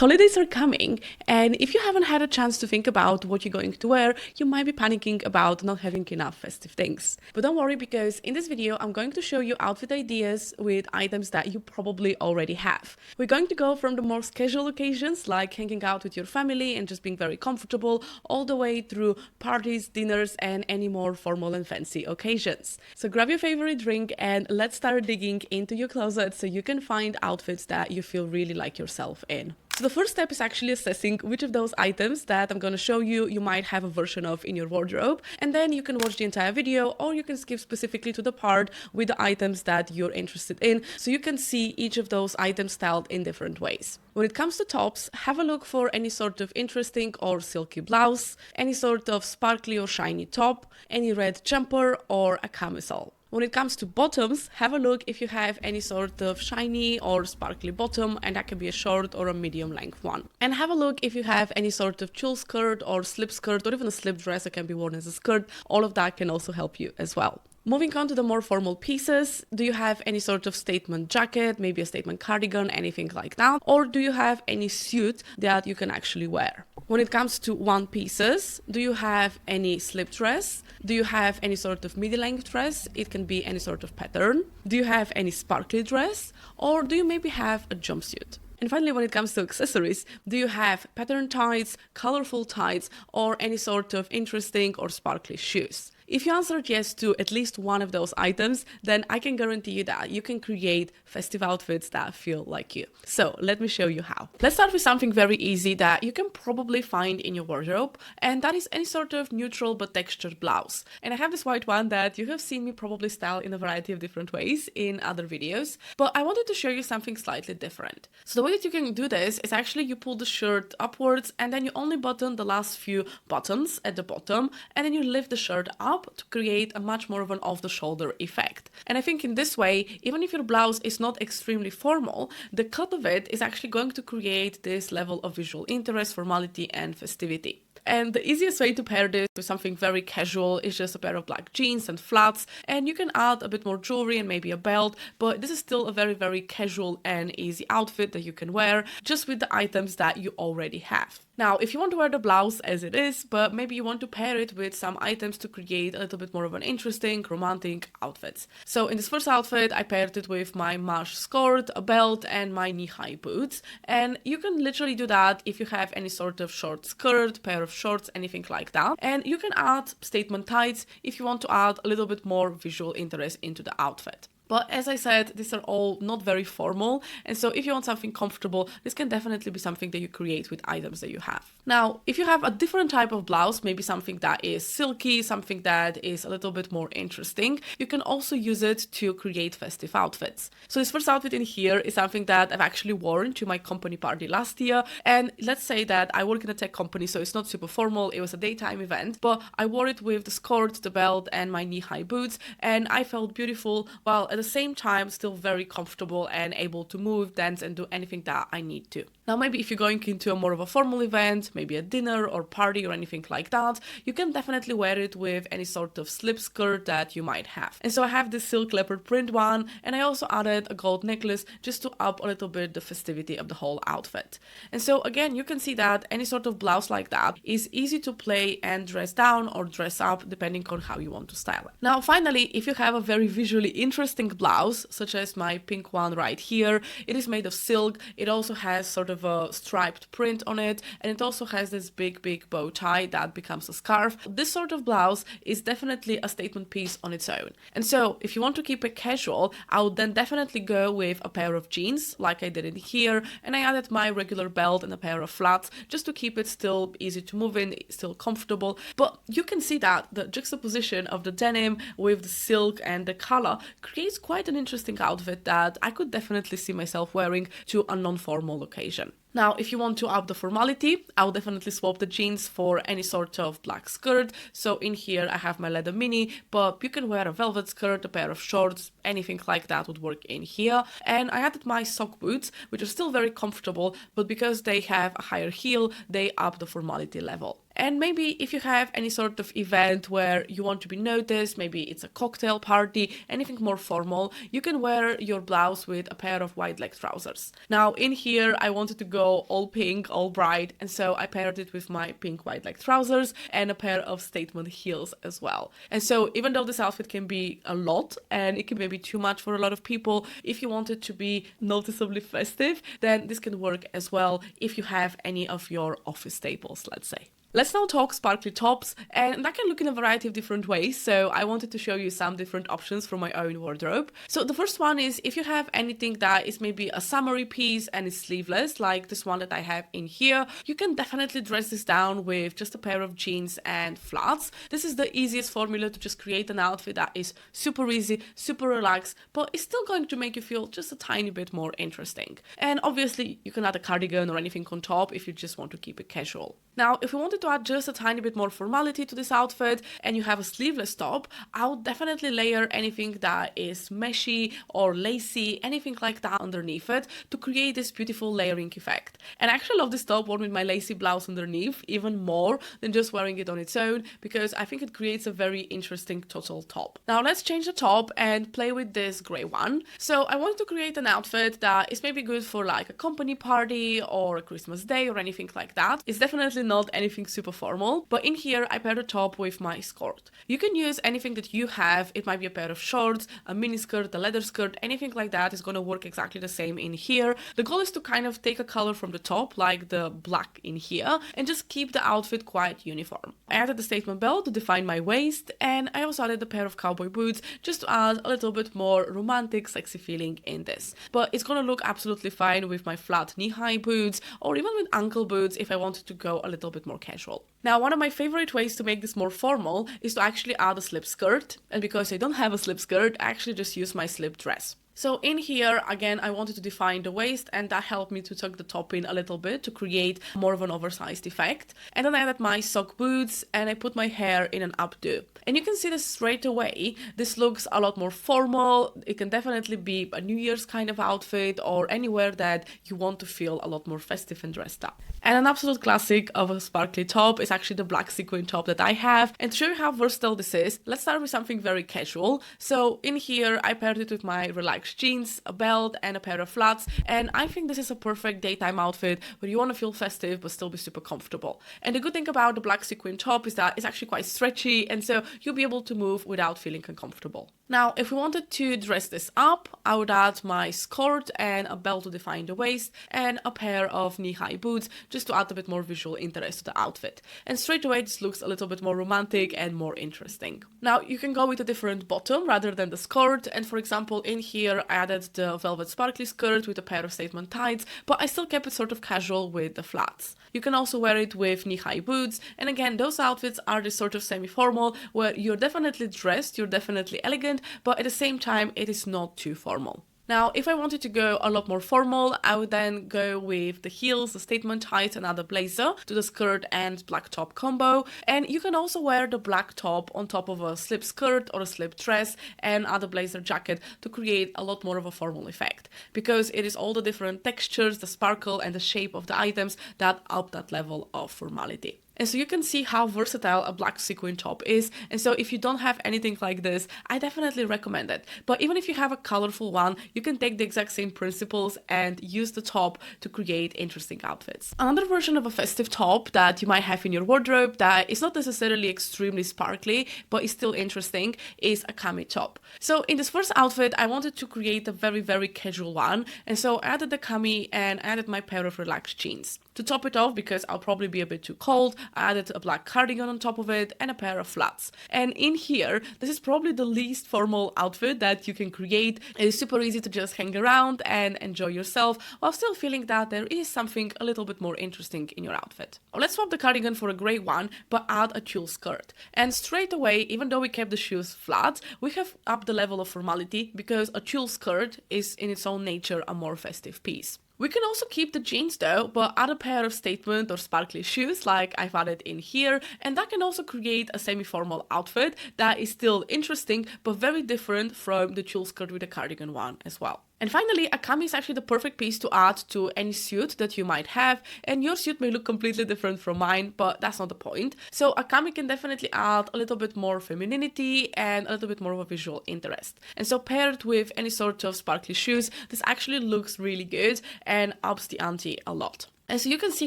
Holidays are coming, and if you haven't had a chance to think about what you're going to wear, you might be panicking about not having enough festive things. But don't worry, because in this video, I'm going to show you outfit ideas with items that you probably already have. We're going to go from the most casual occasions, like hanging out with your family and just being very comfortable, all the way through parties, dinners, and any more formal and fancy occasions. So grab your favorite drink and let's start digging into your closet so you can find outfits that you feel really like yourself in. So the first step is actually assessing which of those items that I'm going to show you, you might have a version of in your wardrobe. And then you can watch the entire video, or you can skip specifically to the part with the items that you're interested in, so you can see each of those items styled in different ways. When it comes to tops, have a look for any sort of interesting or silky blouse, any sort of sparkly or shiny top, any red jumper, or a camisole. When it comes to bottoms, have a look if you have any sort of shiny or sparkly bottom, and that can be a short or a medium length one. And have a look if you have any sort of tulle skirt or slip skirt, or even a slip dress that can be worn as a skirt. All of that can also help you as well. Moving on to the more formal pieces, do you have any sort of statement jacket, maybe a statement cardigan, anything like that? Or do you have any suit that you can actually wear? When it comes to one pieces, do you have any slip dress? Do you have any sort of midi length dress? It can be any sort of pattern. Do you have any sparkly dress? Or do you maybe have a jumpsuit? And finally, when it comes to accessories, do you have pattern tights, colorful tights, or any sort of interesting or sparkly shoes? If you answered yes to at least one of those items, then I can guarantee you that you can create festive outfits that feel like you. So let me show you how. Let's start with something very easy that you can probably find in your wardrobe, and that is any sort of neutral but textured blouse. And I have this white one that you have seen me probably style in a variety of different ways in other videos, but I wanted to show you something slightly different. So the way that you can do this is actually you pull the shirt upwards and then you only button the last few buttons at the bottom, and then you lift the shirt up to create a much more of an off-the-shoulder effect. And I think in this way, even if your blouse is not extremely formal, the cut of it is actually going to create this level of visual interest, formality, and festivity. And the easiest way to pair this with something very casual is just a pair of black jeans and flats, and you can add a bit more jewelry and maybe a belt, but this is still a very, very casual and easy outfit that you can wear just with the items that you already have. Now, if you want to wear the blouse as it is, but maybe you want to pair it with some items to create a little bit more of an interesting, romantic outfit. So in this first outfit, I paired it with my mesh skirt, a belt, and my knee-high boots. And you can literally do that if you have any sort of short skirt, pair of shorts, anything like that. And you can add statement tights if you want to add a little bit more visual interest into the outfit. But as I said, these are all not very formal, and so if you want something comfortable, this can definitely be something that you create with items that you have. Now, if you have a different type of blouse, maybe something that is silky, something that is a little bit more interesting, you can also use it to create festive outfits. So this first outfit in here is something that I've actually worn to my company party last year, and let's say that I work in a tech company, so it's not super formal, it was a daytime event, but I wore it with the skirt, the belt, and my knee-high boots, and I felt beautiful, while at the same time still very comfortable and able to move, dance, and do anything that I need to. Now, maybe if you're going into a more of a formal event, maybe a dinner or party or anything like that, you can definitely wear it with any sort of slip skirt that you might have. And so I have this silk leopard print one, and I also added a gold necklace just to up a little bit the festivity of the whole outfit. And so again, you can see that any sort of blouse like that is easy to play and dress down or dress up depending on how you want to style it. Now, finally, if you have a very visually interesting blouse, such as my pink one right here, it is made of silk. It also has sort of a striped print on it, and it also has this big bow tie that becomes a scarf. This sort of blouse is definitely a statement piece on its own. And so if you want to keep it casual, I would then definitely go with a pair of jeans like I did in here, and I added my regular belt and a pair of flats just to keep it still easy to move in, still comfortable. But you can see that the juxtaposition of the denim with the silk and the color creates quite an interesting outfit that I could definitely see myself wearing to a non-formal occasion. Now, if you want to up the formality, I will definitely swap the jeans for any sort of black skirt. So in here I have my leather mini, but you can wear a velvet skirt, a pair of shorts, anything like that would work in here. And I added my sock boots, which are still very comfortable, but because they have a higher heel, they up the formality level. And maybe if you have any sort of event where you want to be noticed, maybe it's a cocktail party, anything more formal, you can wear your blouse with a pair of wide leg trousers. Now in here I wanted to go go all pink, all bright, and so I paired it with my pink white leg trousers and a pair of statement heels as well. And so even though this outfit can be a lot and it can maybe too much for a lot of people, if you want it to be noticeably festive, then this can work as well if you have any of your office staples, let's say. Let's now talk sparkly tops, and that can look in a variety of different ways, so I wanted to show you some different options from my own wardrobe. So the first one is if you have anything that is maybe a summery piece and is sleeveless, like this one that I have in here, you can definitely dress this down with just a pair of jeans and flats. This is the easiest formula to just create an outfit that is super easy, super relaxed, but it's still going to make you feel just a tiny bit more interesting. And obviously you can add a cardigan or anything on top if you just want to keep it casual. Now, if you wanted to add just a tiny bit more formality to this outfit and you have a sleeveless top, I would definitely layer anything that is meshy or lacy, anything like that underneath it to create this beautiful layering effect. And I actually love this top worn with my lacy blouse underneath even more than just wearing it on its own, because I think it creates a very interesting total top. Now let's change the top and play with this grey one. So I wanted to create an outfit that is maybe good for like a company party or a Christmas day or anything like that. It's definitely not anything super formal, but in here I paired the top with my skirt. You can use anything that you have. It might be a pair of shorts, a mini skirt, a leather skirt, anything like that is going to work exactly the same in here. The goal is to kind of take a color from the top, like the black in here, and just keep the outfit quite uniform. I added the statement belt to define my waist, and I also added a pair of cowboy boots just to add a little bit more romantic, sexy feeling in this. But it's going to look absolutely fine with my flat knee-high boots or even with ankle boots if I wanted to go a little bit more casual. Now, one of my favorite ways to make this more formal is to actually add a slip skirt, and because I don't have a slip skirt, I actually just use my slip dress. So in here, again, I wanted to define the waist, and that helped me to tuck the top in a little bit to create more of an oversized effect. And then I added my sock boots and I put my hair in an updo. And you can see this straight away. This looks a lot more formal. It can definitely be a New Year's kind of outfit or anywhere that you want to feel a lot more festive and dressed up. And an absolute classic of a sparkly top is actually the black sequin top that I have. And to show you how versatile this is, let's start with something very casual. So in here, I paired it with my relaxed jeans, a belt, and a pair of flats. And I think this is a perfect daytime outfit where you want to feel festive but still be super comfortable. And the good thing about the black sequin top is that it's actually quite stretchy, and so you'll be able to move without feeling uncomfortable. Now, if we wanted to dress this up, I would add my skirt and a belt to define the waist and a pair of knee-high boots just to add a bit more visual interest to the outfit. And straight away, this looks a little bit more romantic and more interesting. Now, you can go with a different bottom rather than the skirt. And for example, in here, I added the velvet sparkly skirt with a pair of statement tights, but I still kept it sort of casual with the flats. You can also wear it with knee-high boots. And again, those outfits are this sort of semi-formal where you're definitely dressed, you're definitely elegant, but at the same time, it is not too formal. Now, if I wanted to go a lot more formal, I would then go with the heels, the statement tights, and another blazer to the skirt and black top combo. And you can also wear the black top on top of a slip skirt or a slip dress and add a blazer jacket to create a lot more of a formal effect, because it is all the different textures, the sparkle, and the shape of the items that up that level of formality. And so you can see how versatile a black sequin top is. And so if you don't have anything like this, I definitely recommend it. But even if you have a colorful one, you can take the exact same principles and use the top to create interesting outfits. Another version of a festive top that you might have in your wardrobe that is not necessarily extremely sparkly, but is still interesting is a cami top. So in this first outfit, I wanted to create a very, very casual one. And so I added the cami and added my pair of relaxed jeans. To top it off, because I'll probably be a bit too cold, I added a black cardigan on top of it and a pair of flats. And in here, this is probably the least formal outfit that you can create. It is super easy to just hang around and enjoy yourself while still feeling that there is something a little bit more interesting in your outfit. Let's swap the cardigan for a grey one, but add a tulle skirt. And straight away, even though we kept the shoes flat, we have upped the level of formality because a tulle skirt is in its own nature a more festive piece. We can also keep the jeans though, but add a pair of statement or sparkly shoes like I've added in here, and that can also create a semi-formal outfit that is still interesting but very different from the tulle skirt with the cardigan one as well. And finally, a cami is actually the perfect piece to add to any suit that you might have, and your suit may look completely different from mine, but that's not the point. So a cami can definitely add a little bit more femininity and a little bit more of a visual interest. And so paired with any sort of sparkly shoes, this actually looks really good and ups the ante a lot. And so you can see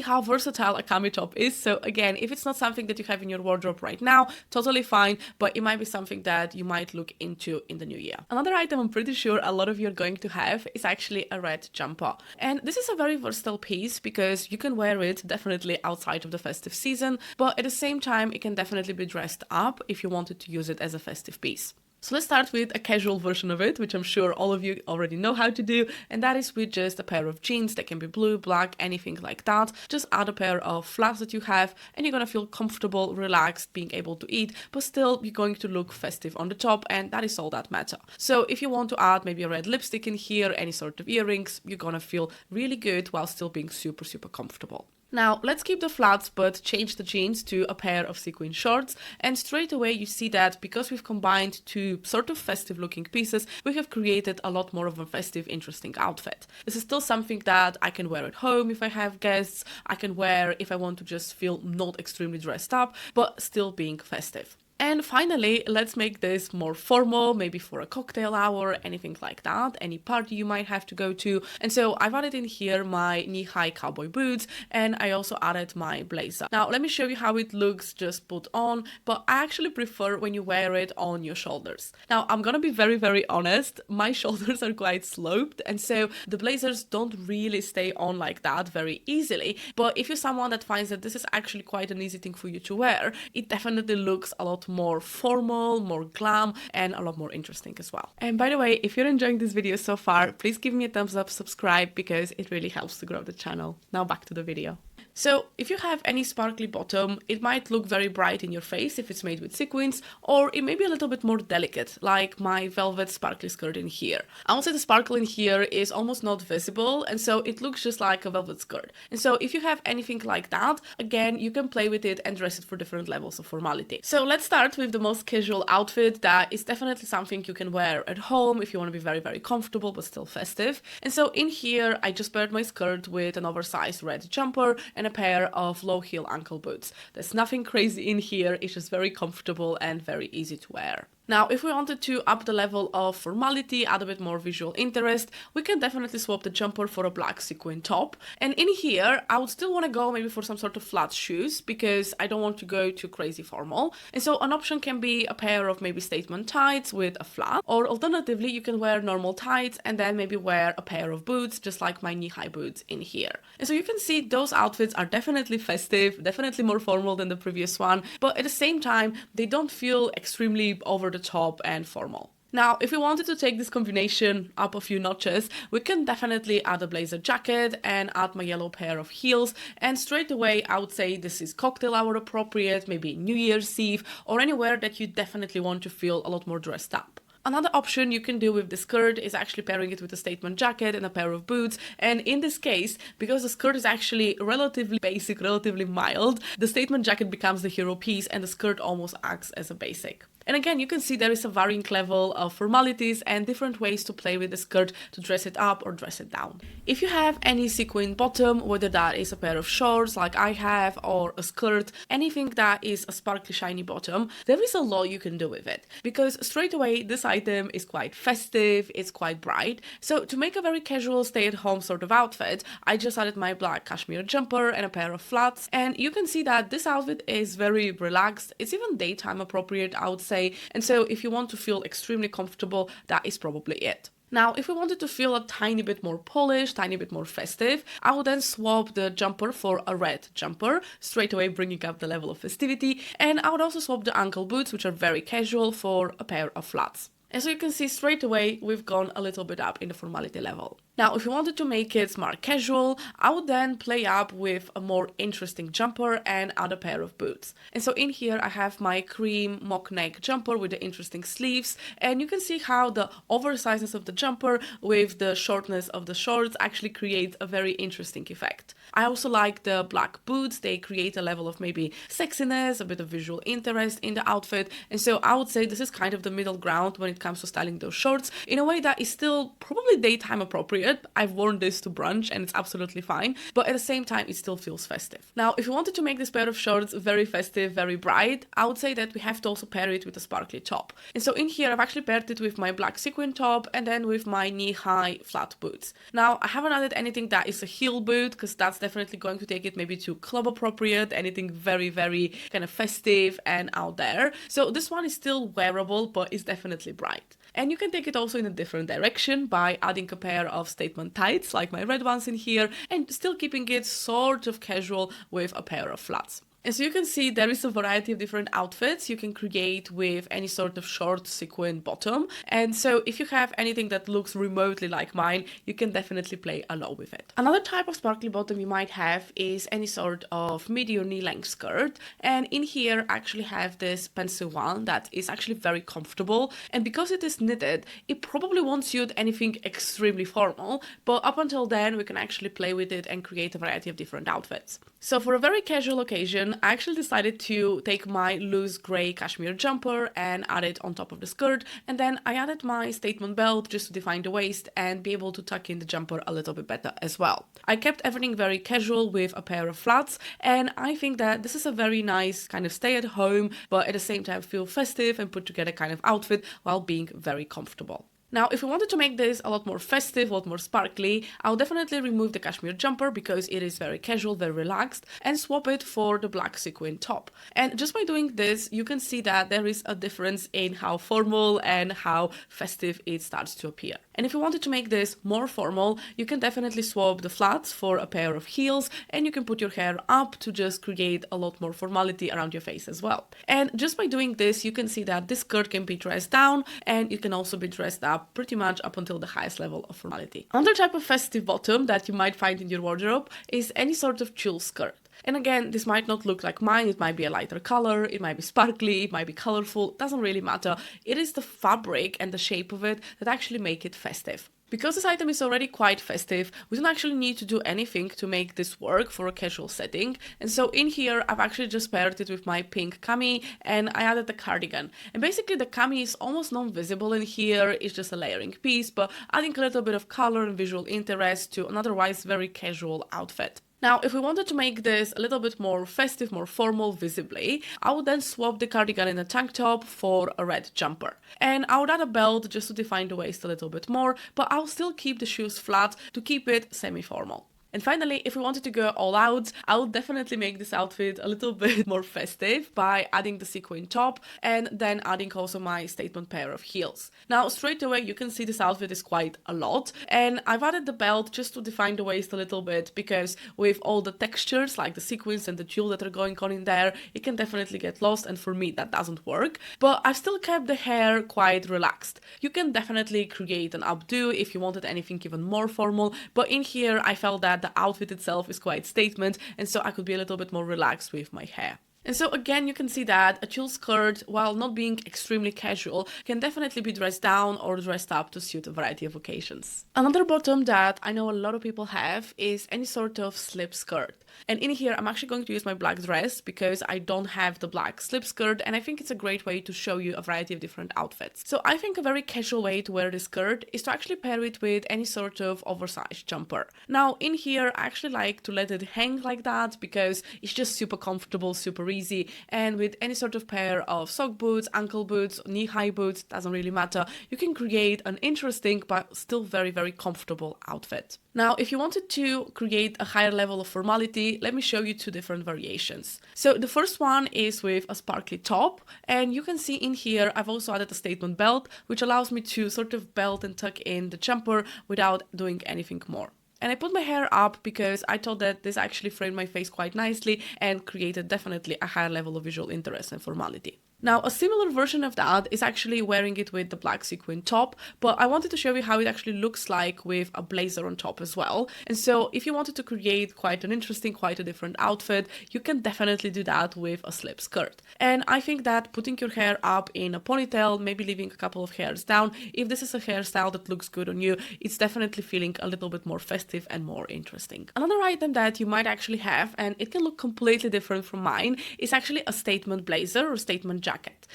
how versatile a cami top is. So again, if it's not something that you have in your wardrobe right now, totally fine, but it might be something that you might look into in the new year. Another item I'm pretty sure a lot of you are going to have is actually a red jumper. And this is a very versatile piece because you can wear it definitely outside of the festive season, but at the same time, it can definitely be dressed up if you wanted to use it as a festive piece. So let's start with a casual version of it, which I'm sure all of you already know how to do, and that is with just a pair of jeans. That can be blue, black, anything like that. Just add a pair of flats that you have, and you're gonna feel comfortable, relaxed, being able to eat, but still you're going to look festive on the top, and that is all that matters. So if you want to add maybe a red lipstick in here, any sort of earrings, you're gonna feel really good while still being super, super comfortable. Now, let's keep the flats, but change the jeans to a pair of sequin shorts. And straight away, you see that because we've combined two sort of festive looking pieces, we have created a lot more of a festive, interesting outfit. This is still something that I can wear at home if I have guests. I can wear if I want to just feel not extremely dressed up, but still being festive. And finally, let's make this more formal, maybe for a cocktail hour, anything like that, any party you might have to go to. And so I've added in here my knee-high cowboy boots, and I also added my blazer. Now, let me show you how it looks just put on, but I actually prefer when you wear it on your shoulders. Now, I'm gonna be very, very honest, my shoulders are quite sloped, and so the blazers don't really stay on like that very easily. But if you're someone that finds that this is actually quite an easy thing for you to wear, it definitely looks a lot more formal, more glam, and a lot more interesting as well. And by the way, if you're enjoying this video so far, please give me a thumbs up, subscribe, because it really helps to grow the channel. Now back to the video. So if you have any sparkly bottom, it might look very bright in your face if it's made with sequins, or it may be a little bit more delicate, like my velvet sparkly skirt in here. I would say the sparkle in here is almost not visible, and so it looks just like a velvet skirt. And so if you have anything like that, again, you can play with it and dress it for different levels of formality. So let's start with the most casual outfit that is definitely something you can wear at home if you want to be very, very comfortable but still festive. And so in here, I just paired my skirt with an oversized red jumper and a pair of low heel ankle boots. There's nothing crazy in here, it's just very comfortable and very easy to wear. Now, if we wanted to up the level of formality, add a bit more visual interest, we can definitely swap the jumper for a black sequin top. And in here, I would still want to go maybe for some sort of flat shoes because I don't want to go too crazy formal. And so an option can be a pair of maybe statement tights with a flat, or alternatively, you can wear normal tights and then maybe wear a pair of boots, just like my knee-high boots in here. And so you can see those outfits are definitely festive, definitely more formal than the previous one, but at the same time, they don't feel extremely over the top and formal. Now, if we wanted to take this combination up a few notches, we can definitely add a blazer jacket and add my yellow pair of heels. And straight away, I would say this is cocktail hour appropriate, maybe New Year's Eve, or anywhere that you definitely want to feel a lot more dressed up. Another option you can do with the skirt is actually pairing it with a statement jacket and a pair of boots. And in this case, because the skirt is actually relatively basic, relatively mild, the statement jacket becomes the hero piece and the skirt almost acts as a basic. And again, you can see there is a varying level of formalities and different ways to play with the skirt to dress it up or dress it down. If you have any sequin bottom, whether that is a pair of shorts like I have or a skirt, anything that is a sparkly shiny bottom, there is a lot you can do with it. Because straight away, this item is quite festive, it's quite bright. So to make a very casual stay-at-home sort of outfit, I just added my black cashmere jumper and a pair of flats. And you can see that this outfit is very relaxed. It's even daytime appropriate, I would say. And so if you want to feel extremely comfortable, that is probably it. Now, if we wanted to feel a tiny bit more polished, tiny bit more festive, I would then swap the jumper for a red jumper, straight away bringing up the level of festivity. And I would also swap the ankle boots, which are very casual, for a pair of flats. And so you can see straight away, we've gone a little bit up in the formality level. Now, if you wanted to make it smart casual, I would then play up with a more interesting jumper and add a pair of boots. And so in here I have my cream mock neck jumper with the interesting sleeves, and you can see how the oversizeness of the jumper with the shortness of the shorts actually create a very interesting effect. I also like the black boots. They create a level of maybe sexiness, a bit of visual interest in the outfit, and so I would say this is kind of the middle ground when it comes to styling those shorts in a way that is still probably daytime appropriate. I've worn this to brunch and it's absolutely fine, but at the same time it still feels festive. Now, if you wanted to make this pair of shorts very festive, very bright, I would say that we have to also pair it with a sparkly top. And so in here I've actually paired it with my black sequin top and then with my knee-high flat boots. Now, I haven't added anything that is a heel boot because that's definitely going to take it maybe to club appropriate, anything very, very kind of festive and out there. So this one is still wearable, but it's definitely bright. And you can take it also in a different direction by adding a pair of statement tights like my red ones in here and still keeping it sort of casual with a pair of flats. And so you can see there is a variety of different outfits you can create with any sort of short sequin bottom. And so if you have anything that looks remotely like mine, you can definitely play along with it. Another type of sparkly bottom you might have is any sort of midi or knee-length skirt. And in here I actually have this pencil one that is actually very comfortable. And because it is knitted, it probably won't suit anything extremely formal, but up until then we can actually play with it and create a variety of different outfits. So for a very casual occasion, I actually decided to take my loose grey cashmere jumper and add it on top of the skirt, and then I added my statement belt just to define the waist and be able to tuck in the jumper a little bit better as well. I kept everything very casual with a pair of flats, and I think that this is a very nice kind of stay at home, but at the same time feel festive and put together kind of outfit while being very comfortable. Now, if we wanted to make this a lot more festive, a lot more sparkly, I'll definitely remove the cashmere jumper because it is very casual, very relaxed, and swap it for the black sequin top. And just by doing this, you can see that there is a difference in how formal and how festive it starts to appear. And if you wanted to make this more formal, you can definitely swap the flats for a pair of heels, and you can put your hair up to just create a lot more formality around your face as well. And just by doing this, you can see that this skirt can be dressed down and it can also be dressed up pretty much up until the highest level of formality. Another type of festive bottom that you might find in your wardrobe is any sort of tulle skirt. And again, this might not look like mine, it might be a lighter color, it might be sparkly, it might be colorful, doesn't really matter. It is the fabric and the shape of it that actually make it festive. Because this item is already quite festive, we don't actually need to do anything to make this work for a casual setting. And so in here, I've actually just paired it with my pink cami and I added the cardigan. And basically the cami is almost non-visible in here, it's just a layering piece, but adding a little bit of color and visual interest to an otherwise very casual outfit. Now, if we wanted to make this a little bit more festive, more formal visibly, I would then swap the cardigan in a tank top for a red jumper. And I would add a belt just to define the waist a little bit more, but I'll still keep the shoes flat to keep it semi-formal. And finally, if we wanted to go all out, I would definitely make this outfit a little bit more festive by adding the sequin top and then adding also my statement pair of heels. Now, straight away, you can see this outfit is quite a lot. And I've added the belt just to define the waist a little bit because with all the textures like the sequins and the tulle that are going on in there, it can definitely get lost. And for me, that doesn't work. But I've still kept the hair quite relaxed. You can definitely create an updo if you wanted anything even more formal. But in here, I felt that the outfit itself is quite statement, and so I could be a little bit more relaxed with my hair. And so again, you can see that a tulle skirt, while not being extremely casual, can definitely be dressed down or dressed up to suit a variety of occasions. Another bottom that I know a lot of people have is any sort of slip skirt. And in here, I'm actually going to use my black dress because I don't have the black slip skirt, and I think it's a great way to show you a variety of different outfits. So I think a very casual way to wear this skirt is to actually pair it with any sort of oversized jumper. Now in here, I actually like to let it hang like that because it's just super comfortable, super easy, and with any sort of pair of sock boots, ankle boots, knee-high boots, doesn't really matter, you can create an interesting but still very, very comfortable outfit. Now, if you wanted to create a higher level of formality, let me show you two different variations. So the first one is with a sparkly top, and you can see in here I've also added a statement belt, which allows me to sort of belt and tuck in the jumper without doing anything more. And I put my hair up because I thought that this actually framed my face quite nicely and created definitely a higher level of visual interest and formality. Now, a similar version of that is actually wearing it with the black sequin top, but I wanted to show you how it actually looks like with a blazer on top as well. And so if you wanted to create quite an interesting, quite a different outfit, you can definitely do that with a slip skirt. And I think that putting your hair up in a ponytail, maybe leaving a couple of hairs down, if this is a hairstyle that looks good on you, it's definitely feeling a little bit more festive and more interesting. Another item that you might actually have, and it can look completely different from mine, is actually a statement blazer or statement jacket.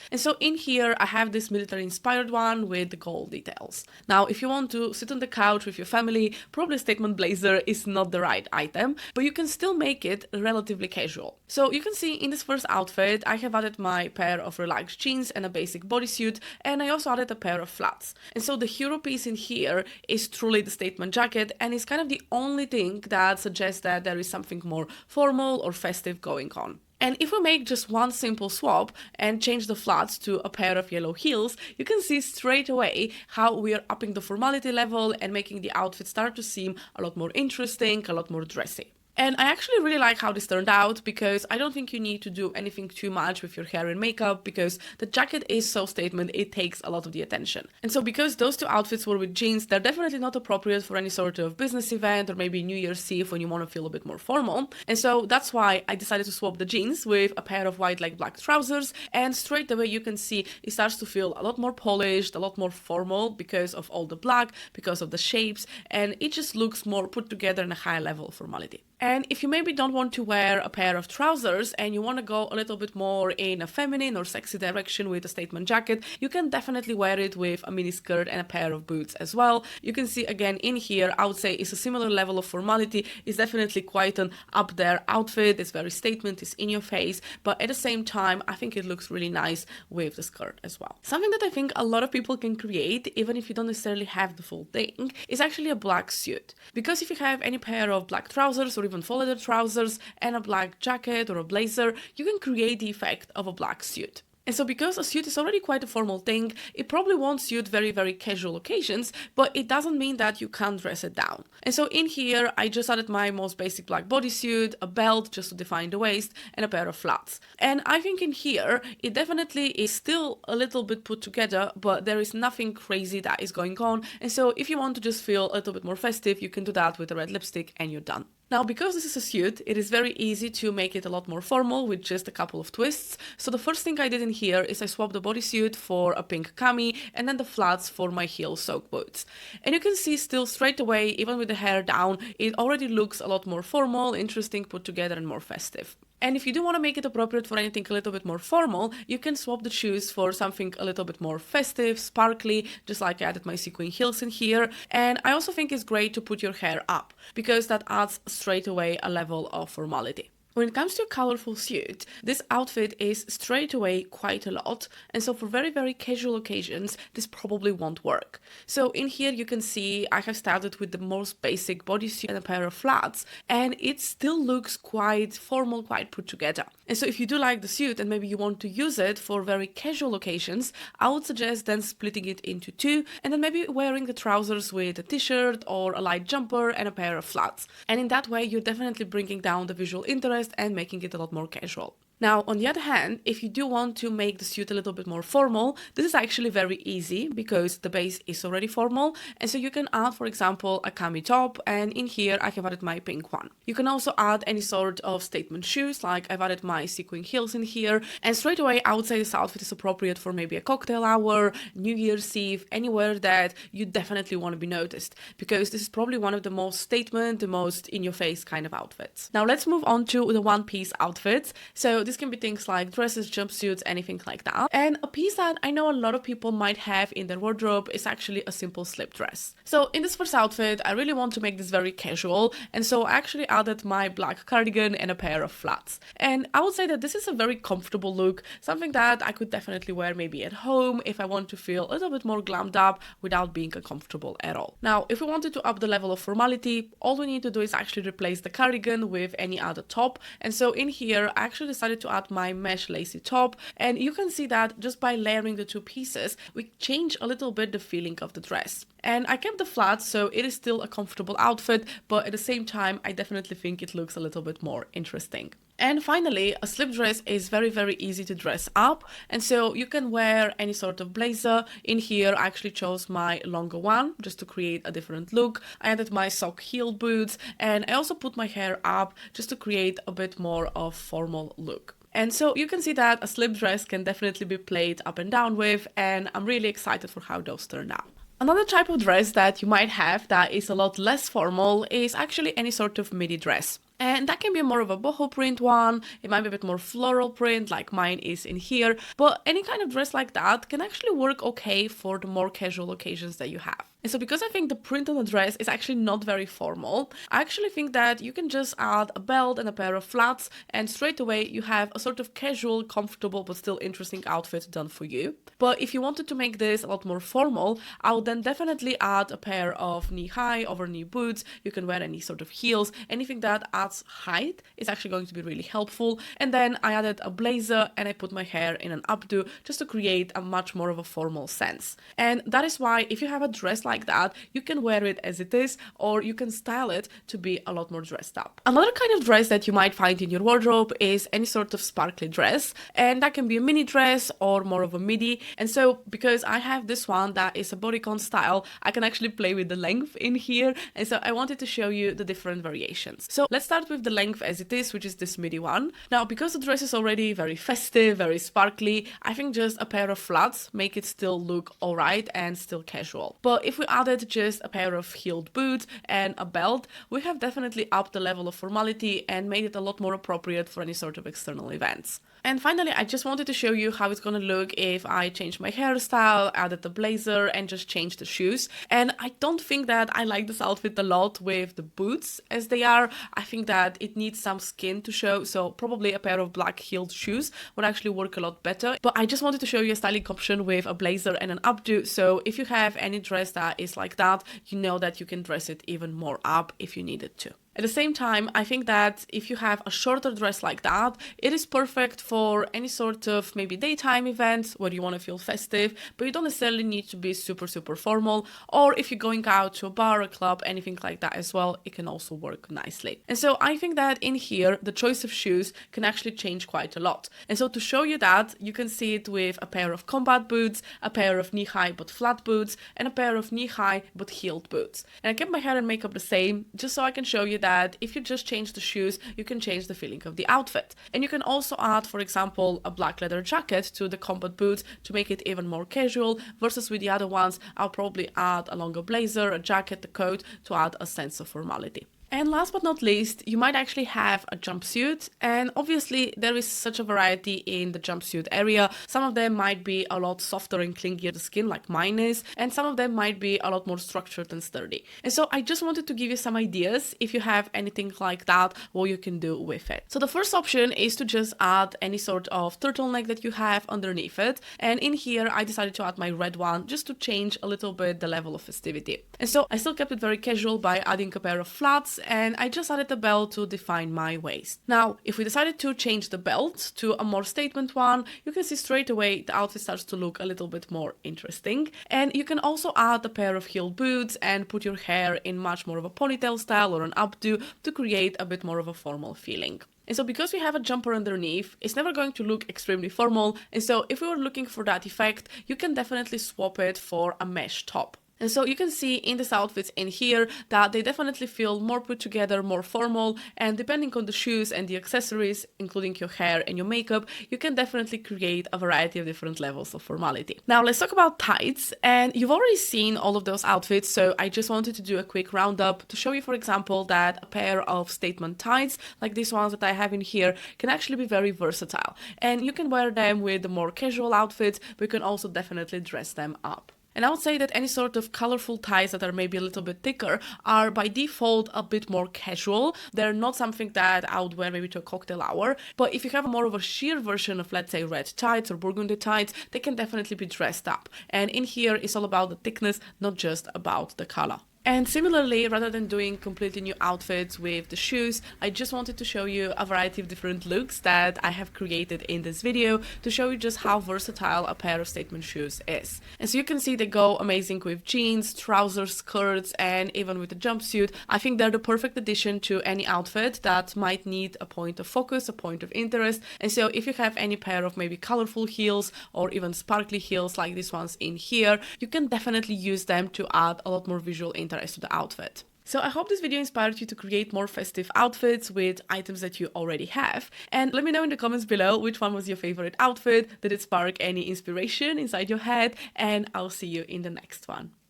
And so in here I have this military inspired one with the gold details. Now if you want to sit on the couch with your family, probably a statement blazer is not the right item, but you can still make it relatively casual. So you can see in this first outfit I have added my pair of relaxed jeans and a basic bodysuit, and I also added a pair of flats. And so the hero piece in here is truly the statement jacket, and it's kind of the only thing that suggests that there is something more formal or festive going on. And if we make just one simple swap and change the flats to a pair of yellow heels, you can see straight away how we are upping the formality level and making the outfit start to seem a lot more interesting, a lot more dressy. And I actually really like how this turned out, because I don't think you need to do anything too much with your hair and makeup, because the jacket is so statement, it takes a lot of the attention. And so because those two outfits were with jeans, they're definitely not appropriate for any sort of business event or maybe New Year's Eve when you want to feel a bit more formal. And so that's why I decided to swap the jeans with a pair of white like black trousers, and straight away you can see it starts to feel a lot more polished, a lot more formal because of all the black, because of the shapes, and it just looks more put together in a high level of formality. And if you maybe don't want to wear a pair of trousers and you want to go a little bit more in a feminine or sexy direction with a statement jacket, you can definitely wear it with a mini skirt and a pair of boots as well. You can see again in here, I would say it's a similar level of formality. It's definitely quite an up there outfit. It's very statement, it's in your face, but at the same time, I think it looks really nice with the skirt as well. Something that I think a lot of people can create, even if you don't necessarily have the full thing, is actually a black suit. Because if you have any pair of black trousers or even full leather trousers and a black jacket or a blazer, you can create the effect of a black suit. And so because a suit is already quite a formal thing, it probably won't suit very, very casual occasions, but it doesn't mean that you can't dress it down. And so in here, I just added my most basic black bodysuit, a belt just to define the waist, and a pair of flats. And I think in here, it definitely is still a little bit put together, but there is nothing crazy that is going on. And so if you want to just feel a little bit more festive, you can do that with a red lipstick and you're done. Now, because this is a suit, it is very easy to make it a lot more formal with just a couple of twists. So the first thing I did in here is I swapped the bodysuit for a pink cami and then the flats for my heel soaked boots. And you can see still straight away, even with the hair down, it already looks a lot more formal, interesting, put together and more festive. And if you do want to make it appropriate for anything a little bit more formal, you can swap the shoes for something a little bit more festive, sparkly, just like I added my sequin heels in here. And I also think it's great to put your hair up, because that adds straight away a level of formality. When it comes to a colorful suit, this outfit is straight away quite a lot, and so for very, very casual occasions, this probably won't work. So in here you can see I have started with the most basic bodysuit and a pair of flats, and it still looks quite formal, quite put together. And so if you do like the suit and maybe you want to use it for very casual occasions, I would suggest then splitting it into two, and then maybe wearing the trousers with a t-shirt or a light jumper and a pair of flats. And in that way, you're definitely bringing down the visual interest and making it a lot more casual. Now, on the other hand, if you do want to make the suit a little bit more formal, this is actually very easy because the base is already formal. And so you can add, for example, a cami top, and in here I have added my pink one. You can also add any sort of statement shoes, like I've added my sequin heels in here. And straight away, I would say this outfit is appropriate for maybe a cocktail hour, New Year's Eve, anywhere that you definitely want to be noticed, because this is probably one of the most statement, the most in-your-face kind of outfits. Now, let's move on to the one-piece outfits. So this can be things like dresses, jumpsuits, anything like that. And a piece that I know a lot of people might have in their wardrobe is actually a simple slip dress. So in this first outfit, I really want to make this very casual. And so I actually added my black cardigan and a pair of flats. And I would say that this is a very comfortable look, something that I could definitely wear maybe at home if I want to feel a little bit more glammed up without being uncomfortable at all. Now, if we wanted to up the level of formality, all we need to do is actually replace the cardigan with any other top. And so in here, I actually decided to add my mesh lacy top, and you can see that just by layering the two pieces, we change a little bit the feeling of the dress. And I kept the flats, so it is still a comfortable outfit, but at the same time, I definitely think it looks a little bit more interesting. And finally, a slip dress is very, very easy to dress up. And so you can wear any sort of blazer. In here, I actually chose my longer one just to create a different look. I added my sock heel boots, and I also put my hair up just to create a bit more of formal look. And so you can see that a slip dress can definitely be played up and down with, and I'm really excited for how those turn out. Another type of dress that you might have that is a lot less formal is actually any sort of midi dress. And that can be more of a boho print one, it might be a bit more floral print like mine is in here, but any kind of dress like that can actually work okay for the more casual occasions that you have. And so because I think the print on the dress is actually not very formal, I actually think that you can just add a belt and a pair of flats and straight away you have a sort of casual, comfortable but still interesting outfit done for you. But if you wanted to make this a lot more formal, I would then definitely add a pair of knee-high over knee boots. You can wear any sort of heels, anything that adds height is actually going to be really helpful. And then I added a blazer and I put my hair in an updo just to create a much more of a formal sense. And that is why if you have a dress like that, you can wear it as it is, or you can style it to be a lot more dressed up. Another kind of dress that you might find in your wardrobe is any sort of sparkly dress, and that can be a mini dress or more of a midi. And so because I have this one that is a bodycon style, I can actually play with the length in here, and so I wanted to show you the different variations. So let's start with the length as it is, which is this midi one. Now, because the dress is already very festive, very sparkly, I think just a pair of flats make it still look alright and still casual. But if we added just a pair of heeled boots and a belt, we have definitely upped the level of formality and made it a lot more appropriate for any sort of external events. And finally, I just wanted to show you how it's gonna look if I change my hairstyle, added the blazer, and just change the shoes. And I don't think that I like this outfit a lot with the boots as they are. I think that it needs some skin to show, so probably a pair of black heeled shoes would actually work a lot better. But I just wanted to show you a styling option with a blazer and an updo, so if you have any dress that is like that, you know that you can dress it even more up if you needed to. At the same time, I think that if you have a shorter dress like that, it is perfect for any sort of maybe daytime events where you want to feel festive, but you don't necessarily need to be super, super formal. Or if you're going out to a bar, a club, anything like that as well, it can also work nicely. And so I think that in here, the choice of shoes can actually change quite a lot. And so to show you that, you can see it with a pair of combat boots, a pair of knee-high but flat boots, and a pair of knee-high but heeled boots. And I kept my hair and makeup the same, just so I can show you that if you just change the shoes, you can change the feeling of the outfit. And you can also add, for example, a black leather jacket to the combat boots to make it even more casual, versus with the other ones, I'll probably add a longer blazer, a jacket, a coat to add a sense of formality. And last but not least, you might actually have a jumpsuit, and obviously there is such a variety in the jumpsuit area. Some of them might be a lot softer and clingier to skin like mine is, and some of them might be a lot more structured and sturdy. And so I just wanted to give you some ideas if you have anything like that, what you can do with it. So the first option is to just add any sort of turtleneck that you have underneath it, and in here I decided to add my red one just to change a little bit the level of festivity. And so I still kept it very casual by adding a pair of flats, and I just added the belt to define my waist. Now, if we decided to change the belt to a more statement one, you can see straight away the outfit starts to look a little bit more interesting. And you can also add a pair of heeled boots and put your hair in much more of a ponytail style or an updo to create a bit more of a formal feeling. And so because we have a jumper underneath, it's never going to look extremely formal. And so if we were looking for that effect, you can definitely swap it for a mesh top. And so you can see in these outfits in here that they definitely feel more put together, more formal, and depending on the shoes and the accessories, including your hair and your makeup, you can definitely create a variety of different levels of formality. Now let's talk about tights, and you've already seen all of those outfits, so I just wanted to do a quick roundup to show you, for example, that a pair of statement tights, like these ones that I have in here, can actually be very versatile. And you can wear them with the more casual outfits, but you can also definitely dress them up. And I would say that any sort of colorful ties that are maybe a little bit thicker are by default a bit more casual. They're not something that I would wear maybe to a cocktail hour, but if you have more of a sheer version of, let's say, red tights or burgundy tights, they can definitely be dressed up. And in here, it's all about the thickness, not just about the color. And similarly, rather than doing completely new outfits with the shoes, I just wanted to show you a variety of different looks that I have created in this video to show you just how versatile a pair of statement shoes is. And so you can see they go amazing with jeans, trousers, skirts, and even with a jumpsuit. I think they're the perfect addition to any outfit that might need a point of focus, a point of interest. And so if you have any pair of maybe colorful heels or even sparkly heels like these ones in here, you can definitely use them to add a lot more visual interest to the outfit. So I hope this video inspired you to create more festive outfits with items that you already have. And let me know in the comments below which one was your favorite outfit. Did it spark any inspiration inside your head? And I'll see you in the next one.